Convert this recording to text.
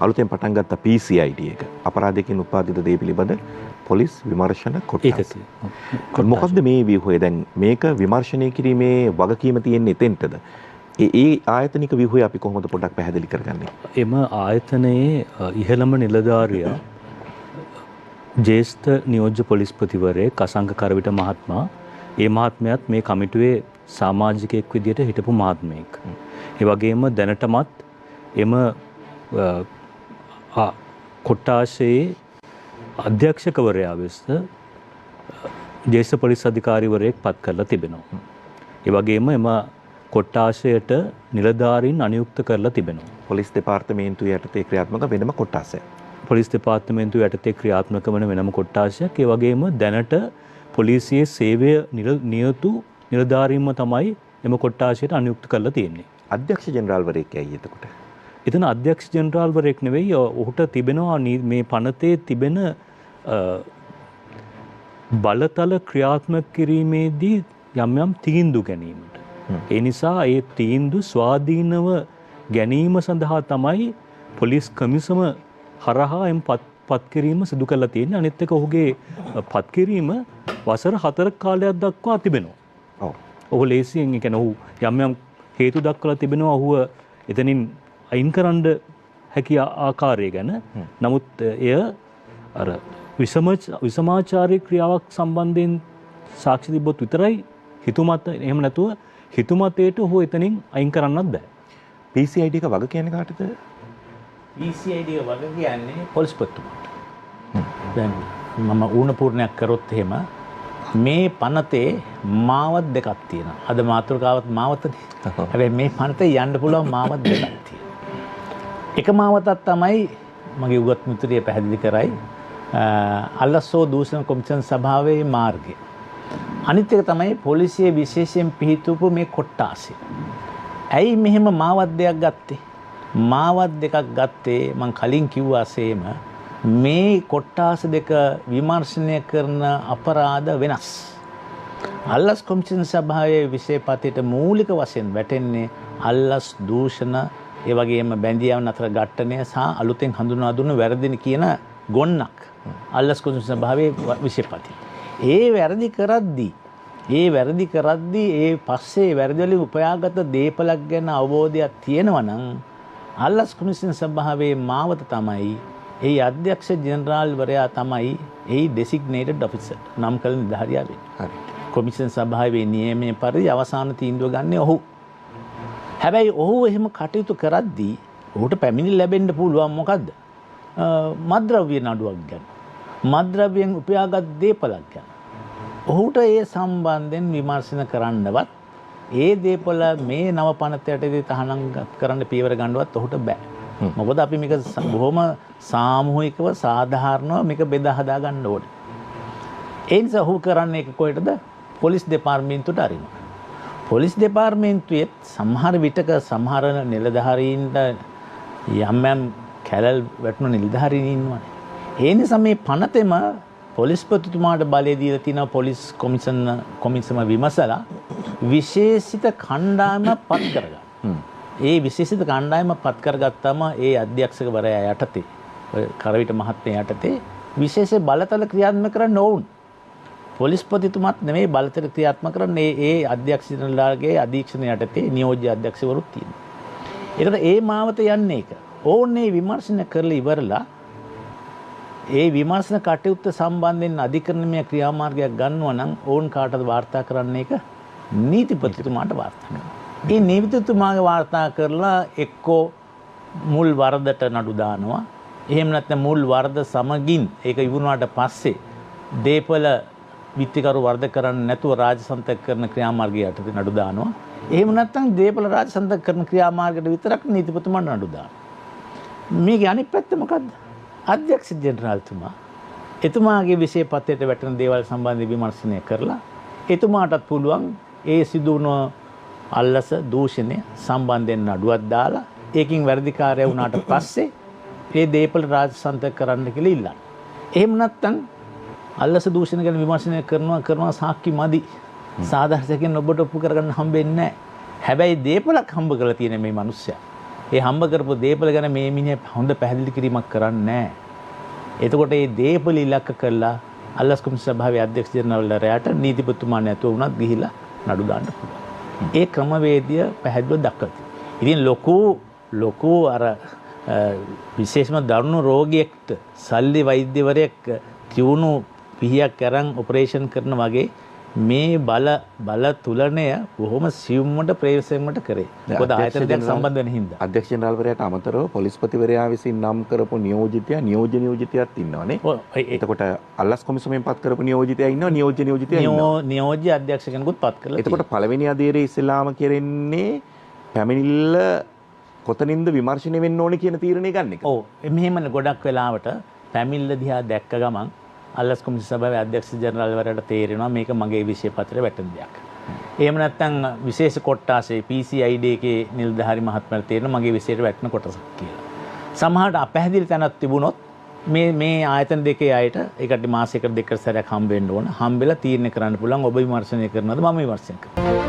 අලුතෙන් පටන් ගත්ත PCID එක අපරාධයකින් උපාදිත දේ පිළිබඳ පොලිස් විමර්ශන කොටස. මොකක්ද මේ ව්‍යුහය? දැන් මේක විමර්ශනය කිරීමේ වගකීම තියෙන්නේ එතෙන්ටද? ඒ ආයතනික ව්‍යුහය අපි කොහොමද පොඩ්ඩක් පැහැදිලි කරගන්නේ? එම ආයතනයේ ඉහළම නිලධාරියා ජ්‍යෙෂ්ඨ නියෝජ්‍ය පොලිස්පතිවරයෙක් කසංක කරවිට මහත්මයා. ඒ මහත්මයාත් මේ කමිටුවේ සමාජිකයෙක් විදිහට හිටපු මහත්මයෙක්. ඒ වගේම දැනටමත් එම කොට්ටාශයේ අධ්‍යක්ෂකවරයා වෙස්ස ජ්‍යෙෂ්ඨ පොලිස් අධිකාරිවරයෙක් පත් කරලා තිබෙනවා. ඒ වගේම එම කොට්ටාශයට නිලධාරීන් අනියුක්ත කරලා තිබෙනවා. පොලිස් දෙපාර්තමේන්තුව යටතේ ක්‍රියාත්මක වෙනම කොට්ටාශයක්. පොලිස් දෙපාර්තමේන්තුව යටතේ ක්‍රියාත්මක වන වෙනම කොට්ටාශයක්. ඒ වගේම දැනට පොලිසියේ සේවය නියතු නිලධාරීන්ම තමයි එම කොට්ටාශයට අනියුක්ත කරලා තියෙන්නේ. අධ්‍යක්ෂ ජෙනරාල්වරයෙක් ඇයි එතකොට? එතන අධ්‍යක්ෂ ජෙනරාල්වරයෙක් නෙවෙයි. ඔහුට තිබෙනවා මේ පනතේ තිබෙන බලතල ක්‍රියාත්මක කිරීමේදී යම් යම් තීන්දුව ගැනීමට. ඒ නිසා ඒ තීන්දුව ස්වාධීනව ගැනීම සඳහා තමයි පොලිස් කමිසම හරහා එම් පත් කිරීම සිදු කරලා තියෙන්නේ. අනිත් එක ඔහුගේ පත් කිරීම වසර 4ක කාලයක් දක්වා තිබෙනවා. ඔව්. ඔහු ලේසියෙන් කියන්නේ ඔහු යම් යම් හේතු දක්වලා තිබෙනවා ඔහුව එතනින් අයින් කරන්න හැකි ආකාරය ගැන. නමුත් එය අර විසමාචාරී ක්‍රියාවක් සම්බන්ධයෙන් සාක්ෂි තිබ්බොත් විතරයි හිතුමත. එහෙම නැතුව හිතුමතේට ඔහු එතනින් අයින් කරන්නත් බෑ. PCID එක වග කියන්නේ කාටද? PCID එක වග කියන්නේ පොලිස්පතිතුමාට. දැන් මම ඌණ පූර්ණයක් කරොත් එහෙම මේ පනතේ මාවත් දෙකක් තියෙනවා. අද මාතෘකාවත් මාවතනේ. හැබැයි මේ පනතේ යන්න පුළුවන් මාවත් දෙකක් තියෙනවා. එක මාවතක් තමයි මගේ උගත් මිතුරිය පැහැදිලි කරයි අල්ලස්සෝ දූෂණ කොමිෂන් සභාවේ මාර්ගය. අනිත් එක තමයි පොලිසිය විශේෂයෙන් පිහිටුවපු මේ කොට්ටාසය. ඇයි මෙහෙම මාවත් දෙයක් ගත්තේ? මාවත් දෙකක් ගත්තේ මම කලින් කිව්වාසේම මේ කොට්ටාස දෙක විමර්ශනය කරන අපරාධ වෙනස්. අල්ලස් කොමිෂන් සභාවේ විශේෂපතේට මූලික වශයෙන් වැටෙන්නේ අල්ලස් දූෂණ, ඒ වගේම බැඳියාවන් අතර ඝට්ටනය සහ අලුතෙන් හඳුන්වා දුන්න වැරදින කියන ගොන්නක් අල්ලස් කොමිෂන් සභාවේ විශේෂපතේ. ඒ වැරදි කරද්දී ඒ පස්සේ වැරදි වලින් උපයාගත් දේපලක් ගැන අවබෝධයක් තියෙනවා නම් අල්ලස් කොමිෂන් සභාවේ මාවත තමයි ඒ අධ්‍යක්ෂ ජෙනරාල්වරයා තමයි ඒ ඩෙසිග්නේටඩ් ඔෆිසර් නම් කළ නිලධාරියා වෙන්නේ. හරි. කොමිෂන් සභාවේ නියමයේ පරිදි අවසාන තීන්දුව ගන්න ඔහු. හැබැයි ඔහු එහෙම කටයුතු කරද්දී ඔහුට පැමිණිලි ලැබෙන්න පුළුවන් මොකද්ද? මද්ද්‍රව්‍ය නඩුවක් ගැන. මද්ද්‍රව්‍යයෙන් උපයාගත් දේපලක් ගැන. ඔහුට ඒ සම්බන්ධයෙන් විමර්ශන කරන්නවත් ඒ දේපල මේ නව පනතයටදී තහනම් කරන්න පියවර ගන්නවත් ඔහුට බෑ. මොකද අපි මේක බොහොම සාමූහිකව සාධාරණව මේක බෙදා හදා ගන්න ඕනේ. ඒ නිසා ඔහු කරන්නේ ඒක කොහෙටද? පොලිස් දෙපාර්තමේන්තුවට අරිනවා. පොලිස් දෙපාර්තමේන්තුවේ සමහර විටක සමහර නිලධාරීන්ට යම් යම් කැලල් වැටුණු නිලධාරීන් ඉන්නවනේ. ඒ නිසා මේ පනතෙම පොලිස්පතිතුමාට බලය දීලා තියෙනවා පොලිස් කොමිසම විමසලා විශේෂිත කණ්ඩායම පත් කරගන්න. ඒ විශේෂිත කණ්ඩායම පත් කරගත්තාම ඒ අධ්‍යක්ෂකවරයා යටතේ කරවිට මහත්මයා යටතේ විශේෂ බලතල ක්‍රියාත්මක කරන්න ඕන. පොලිස්පතිතුමාත් නෙමෙයි බලතල ක්‍රියාත්මක කරන්නේ ඒ අධ්‍යක්ෂකවරයාගේ අධීක්ෂණ යටතේ නියෝජ්‍ය අධ්‍යක්ෂකවරුත් තියෙනවා. ඒකට ඒ මාවත යන්නේ ඒක. ඕන්නේ විමර්ශන කරලා ඉවරලා ඒ විමර්ශන කටයුත්ත සම්බන්ධයෙන් අධිකරණමය ක්‍රියාමාර්ගයක් ගන්නවා නම් ඕන් කාටද වාර්තා කරන්න එක නීතිපතිතුමාට වාර්තා කරනවා. ඒ නීතිපතිතුමාගේ වාර්තා කරලා එක්කෝ මුල් වරදට නඩු දානවා. එහෙම නැත්නම් මුල් වරද සමගින් ඒක ඉවුණාට පස්සේ දේපල විත්තිකරු වරද කරන්නේ නැතුව රාජසන්තක කරන ක්‍රියාමාර්ගය යටතේ නඩු දානවා. එහෙම නැත්නම් දේපල රාජසන්තක කරන ක්‍රියාමාර්ගයට විතරක් නීතිපතිතුමාට නඩු දානවා. මේකේ අනිත් පැත්ත මොකද්ද? අධ්‍යක්ෂ ජෙනරාල්තුමා එතුමාගේ විශේෂපතේට වැටෙන දේවල් සම්බන්ධව විමර්ශනය කරලා එතුමාටත් පුළුවන් ඒ සිදුවුණු අල්ලස දූෂණය සම්බන්ධයෙන් නඩුවක් දාලා ඒකින් වැරදිකාරය වුණාට පස්සේ ඒ දේපල රාජසන්තක කරන්න කියලා ඉල්ලන්න. එහෙම නැත්නම් අල්ලස දූෂණ ගැන විමර්ශනය කරනවා සාක්ෂි මදි. සාධාරණයෙන් ඔබට ඔප්පු කරගන්න හම්බෙන්නේ නැහැ. හැබැයි දේපලක් හම්බ කරලා තියෙන මේ මිනිස්සයා ඒ හම්බ කරපු දේපල ගැන මේ මිනිහා හොඳ පැහැදිලි කිරීමක් කරන්නේ නැහැ. එතකොට මේ දේපල ඉලක්ක කරලා අල්ලස් කොමිසම සභාවේ අධ්‍යක්ෂ ජනරල්වරයාට නීතිපතිතුමා නැතුව වුණත් ගිහිලා නඩු දාන්න පුළුවන්. ඒ ක්‍රමවේදය පැහැදිලිව දක්වති. ඉතින් ලොකු අර විශේෂම දරුණු රෝගියෙක්ට සල්ලි වෛද්‍යවරයෙක් තියුණු පිහියක් අරන් ඔපරේෂන් කරන වගේ මේ බල තුලණය බොහොම සියුම්මට ප්‍රවේශයෙන්මට කරේ. මොකද ආයතන දෙක සම්බන්ධ වෙන හින්දා. අධ්‍යක්ෂ ජනරාල්වරයාට අමතරව පොලිස්පතිවරයා විසින් නම් කරපු නියෝජ්‍ය නියෝජිතයාත් ඉන්නවනේ. එතකොට අල්ලස් කොමිසමෙන් පත් කරපු නියෝජිතයා ඉන්නවා, නියෝජ්‍ය නියෝජිතයා ඉන්නවා. නියෝජ්‍ය අධ්‍යක්ෂ කෙනෙකුත් පත් කරලා. එතකොට පළවෙනි අධීරයේ ඉස්ලාම කෙරෙන්නේ පැමිණිල්ල කොතනින්ද විමර්ශනය වෙන්න ඕනේ කියන තීරණය ගන්න එක. ඔව්. මෙහෙමනේ ගොඩක් වෙලාවට පැමිණිල්ල දිහා දැක්ක ගමන් අල්ලස් කොමිසම සභාවේ අධ්‍යක්ෂ ජනරාල්වරයාට තේරෙනවා මේක මගේ විෂය පත්‍රයේ වැටෙන දෙයක්. එහෙම නැත්නම් විශේෂ කොට්ටාසේ PCID එකේ නිලධාරි මහත්මයාට තේරෙනවා මගේ විෂයට වැටෙන කොටසක් කියලා. සමහරට අපැහැදිලි තැනක් තිබුණොත් මේ ආයතන දෙකේ අයට ඒකට මාසයකට දෙකකට සැරයක් හම්බ වෙන්න ඕන. හම්බෙලා තීරණය කරන්න පුළුවන් ඔබ විමර්ශනය කරනවද මම විමර්ශනය කරනවද.